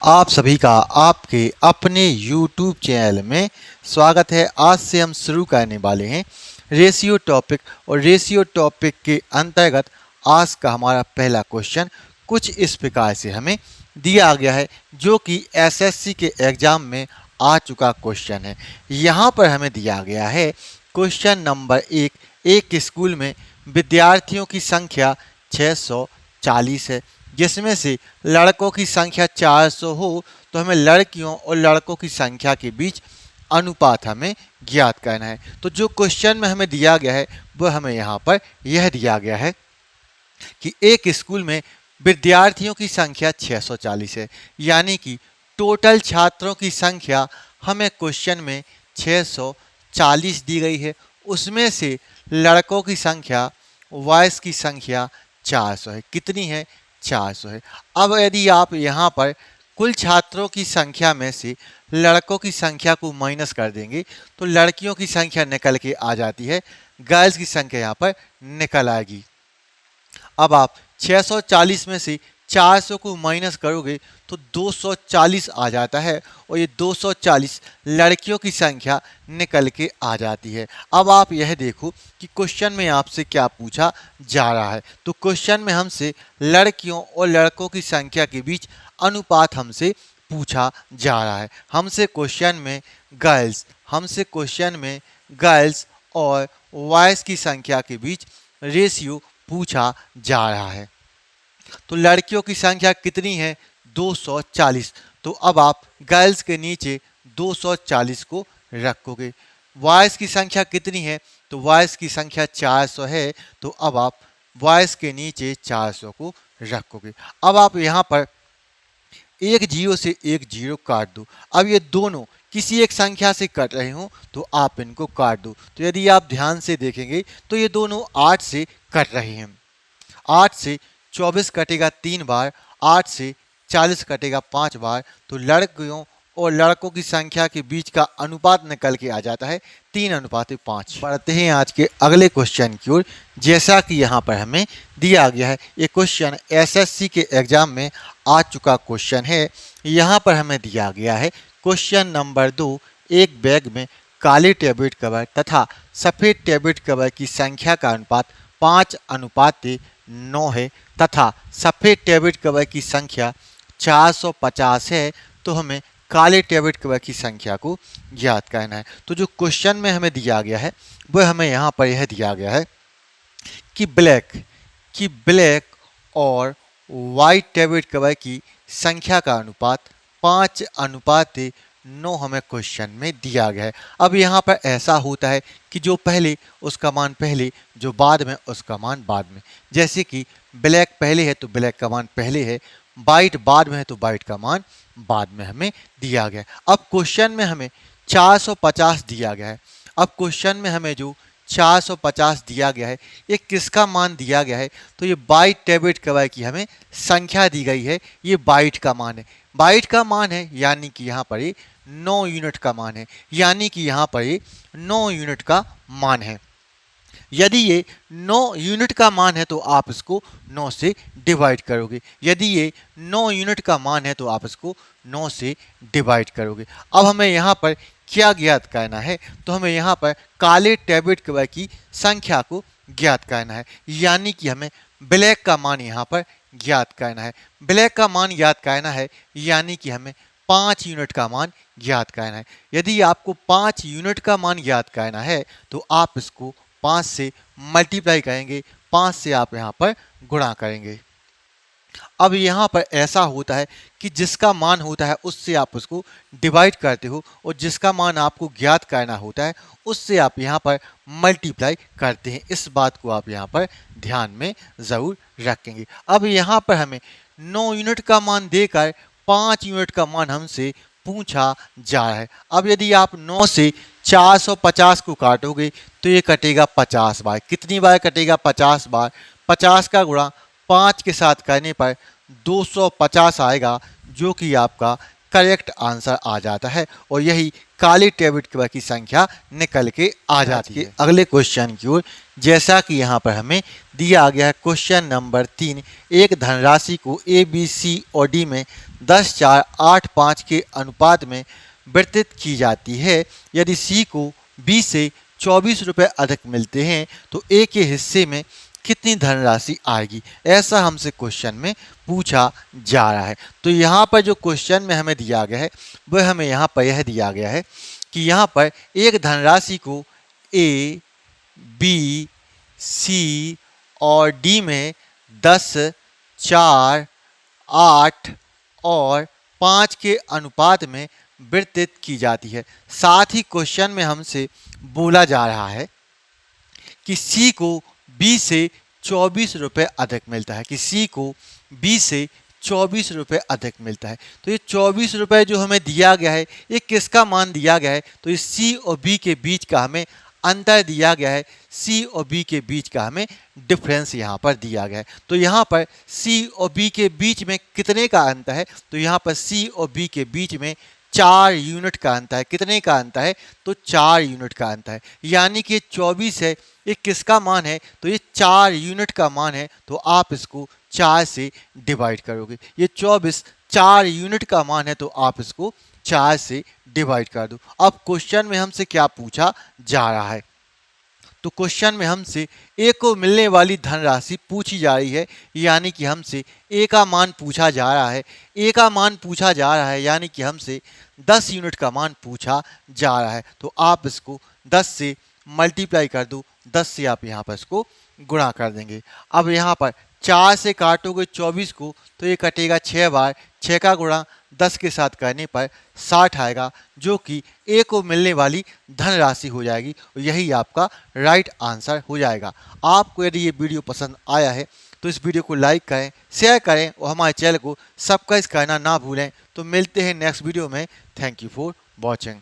आप सभी का आपके अपने YouTube चैनल में स्वागत है। आज से हम शुरू करने वाले हैं रेशियो टॉपिक और रेशियो टॉपिक के अंतर्गत आज का हमारा पहला क्वेश्चन कुछ इस प्रकार से हमें दिया गया है, जो कि एसएससी के एग्जाम में आ चुका क्वेश्चन है। यहाँ पर हमें दिया गया है क्वेश्चन नंबर एक स्कूल में विद्यार्थियों की संख्या 640 है, जिसमें से लड़कों की संख्या 400 हो तो हमें लड़कियों और लड़कों की संख्या के बीच अनुपात हमें ज्ञात करना है। तो जो क्वेश्चन में हमें दिया गया है वह हमें यहाँ पर यह दिया गया है कि एक स्कूल में विद्यार्थियों की संख्या 640 है, यानी कि टोटल छात्रों की संख्या हमें क्वेश्चन में 640 दी गई है। उसमें से लड़कों की संख्या बॉयज की संख्या 400 है। कितनी है? 400 है। अब यदि आप यहाँ पर कुल छात्रों की संख्या में से लड़कों की संख्या को माइनस कर देंगे तो लड़कियों की संख्या निकल के आ जाती है, गर्ल्स की संख्या यहाँ पर निकल आएगी। अब आप 640 में से 400 को माइनस करोगे तो 240 आ जाता है और ये 240 लड़कियों की संख्या निकल के आ जाती है। अब आप यह देखो कि क्वेश्चन में आपसे क्या पूछा जा रहा है। तो क्वेश्चन में हमसे लड़कियों और लड़कों की संख्या के बीच अनुपात हमसे पूछा जा रहा है। हमसे क्वेश्चन में गर्ल्स और बॉयज़ की संख्या के बीच रेशियो पूछा जा रहा है। तो लड़कियों की संख्या कितनी है? 240। तो अब आप गर्ल्स के नीचे 240 को रखोगे। बॉयज़ की संख्या कितनी है? तो बॉयज़ की संख्या 400 है, तो अब आप बॉयज़ के नीचे 400 को रखोगे। अब आप यहाँ पर एक जीरो से एक जीरो काट दो। अब ये दोनों किसी एक संख्या से कट रहे हों तो आप इनको काट दो। तो यदि आप ध्यान से देखेंगे तो ये दोनों 8 से कट रहे हैं। 8 से 24 कटेगा 3 बार, 8 से 40 कटेगा 5 बार। तो लड़कियों और लड़कों की संख्या के बीच का अनुपात निकल के आ जाता है 3:5। बढ़ते हैं आज के अगले क्वेश्चन की ओर। जैसा कि यहाँ पर हमें दिया गया है, ये क्वेश्चन एसएससी के एग्जाम में आ चुका क्वेश्चन है। यहाँ पर हमें दिया गया है क्वेश्चन नंबर 2, एक बैग में काले टैबलेट कवर तथा सफ़ेद टैबलेट कवर की संख्या का अनुपात 5:9 है तथा सफ़ेद टैबलेट कवर की संख्या 450 है। तो हमें काले टैबलेट कवर की संख्या को ज्ञात करना है। तो जो क्वेश्चन में हमें दिया गया है वह हमें यहाँ पर यह दिया गया है कि ब्लैक और वाइट टैबलेट कवर की संख्या का अनुपात 5:9 हमें क्वेश्चन में दिया गया है। अब यहाँ पर ऐसा होता है कि जो पहले उसका मान पहले, जो बाद में उसका मान बाद में। जैसे कि ब्लैक पहले है तो ब्लैक का मान पहले है, वाइट बाद में है तो वाइट का मान बाद में हमें दिया गया है। अब क्वेश्चन में हमें 450 दिया गया है। अब क्वेश्चन में हमें जो 450 दिया गया है, ये किसका मान दिया गया है? तो ये वाइट टैबलेट कवर की हमें संख्या दी गई है। ये वाइट का मान है, वाइट का मान है, यानी कि यहाँ पर ये 9 यूनिट का मान है, यानी कि यहाँ पर ये 9 यूनिट का मान है। यदि ये 9 यूनिट का मान है तो आप इसको 9 से डिवाइड करोगे। यदि ये 9 यूनिट का मान है तो आप इसको 9 से डिवाइड करोगे। अब हमें यहाँ पर क्या ज्ञात करना है? तो हमें यहाँ पर काले टैबलेट कवर की संख्या को ज्ञात करना है, यानी कि हमें ब्लैक का मान यहाँ पर ज्ञात करना है। ब्लैक का मान ज्ञात करना है, यानी कि हमें 5 यूनिट का मान ज्ञात करना है। यदि आपको 5 यूनिट का मान ज्ञात करना है तो आप इसको 5 से मल्टीप्लाई करेंगे, 5 से आप यहाँ पर गुणा करेंगे। अब यहाँ पर ऐसा होता है कि जिसका मान होता है उससे आप उसको डिवाइड करते हो और जिसका मान आपको ज्ञात करना होता है उससे आप यहाँ पर मल्टीप्लाई करते हैं। इस बात को आप यहाँ पर ध्यान में ज़रूर रखेंगे। अब यहाँ पर हमें 9 यूनिट का मान देकर 5 यूनिट का मान हमसे पूछा जा रहा है। अब यदि आप 9 से 450 को काटोगे तो ये कटेगा 50 बार। कितनी बार कटेगा? 50 बार। 50 का गुणा 5 के साथ करने पर 250 आएगा, जो कि आपका करेक्ट आंसर आ जाता है और यही काले टैबलेट कवर की संख्या निकल के आ जाती है। अगले क्वेश्चन की ओर। जैसा कि यहाँ पर हमें दिया गया है क्वेश्चन नंबर 3, एक धनराशि को ए, बी, सी और डी में 10, 4, 8, 5 के अनुपात में वितरित की जाती है। यदि सी को बी से 24 रुपये अधिक मिलते हैं तो ए के हिस्से में कितनी धनराशि आएगी, ऐसा हमसे क्वेश्चन में पूछा जा रहा है। तो यहाँ पर जो क्वेश्चन में हमें दिया गया है वह हमें यहाँ पर यह दिया गया है कि यहाँ पर एक धनराशि को ए, बी, सी और डी में 10, 4, 8 और 5 के अनुपात में वितरित की जाती है। साथ ही क्वेश्चन में हमसे बोला जा रहा है कि सी को बी से 24 रुपये अधिक मिलता है, कि सी को बी से 24 रुपये अधिक मिलता है। तो ये 24 रुपये जो हमें दिया गया है ये किसका मान दिया गया है, तो ये सी और बी के बीच का हमें अंतर दिया गया है, सी और बी के बीच का हमें डिफरेंस यहाँ पर दिया गया है। तो यहाँ पर सी और बी के बीच में कितने का अंतर है, तो यहाँ पर सी और बी के बीच में 4 यूनिट का अंतर है। कितने का अंतर है, तो 4 यूनिट का अंतर है। यानी कि 24 है, ये किसका मान है, तो ये 4 यूनिट का मान है। तो आप इसको 4 से डिवाइड करोगे। ये 24 4 यूनिट का मान है तो आप इसको 4 से डिवाइड कर दो। अब क्वेश्चन में हमसे क्या पूछा जा रहा है, तो क्वेश्चन में हमसे ए को मिलने वाली धनराशि पूछी जा रही है, यानी कि हमसे ए का मान पूछा जा रहा है। ए का मान पूछा जा रहा है यानी कि हमसे 10 यूनिट का मान पूछा जा रहा है। तो आप इसको 10 से मल्टीप्लाई कर दो, 10 से आप यहाँ पर इसको गुणा कर देंगे। अब यहाँ पर 4 से काटोगे 24 को तो ये कटेगा 6 बार, 6 का गुणा 10 के साथ करने पर 60 आएगा, जो कि ए को मिलने वाली धनराशि हो जाएगी। और यही आपका राइट आंसर हो जाएगा। आपको यदि ये वीडियो पसंद आया है तो इस वीडियो को लाइक करें, शेयर करें और हमारे चैनल को सब्सक्राइब करना ना भूलें। तो मिलते हैं नेक्स्ट वीडियो में। Thank you for watching.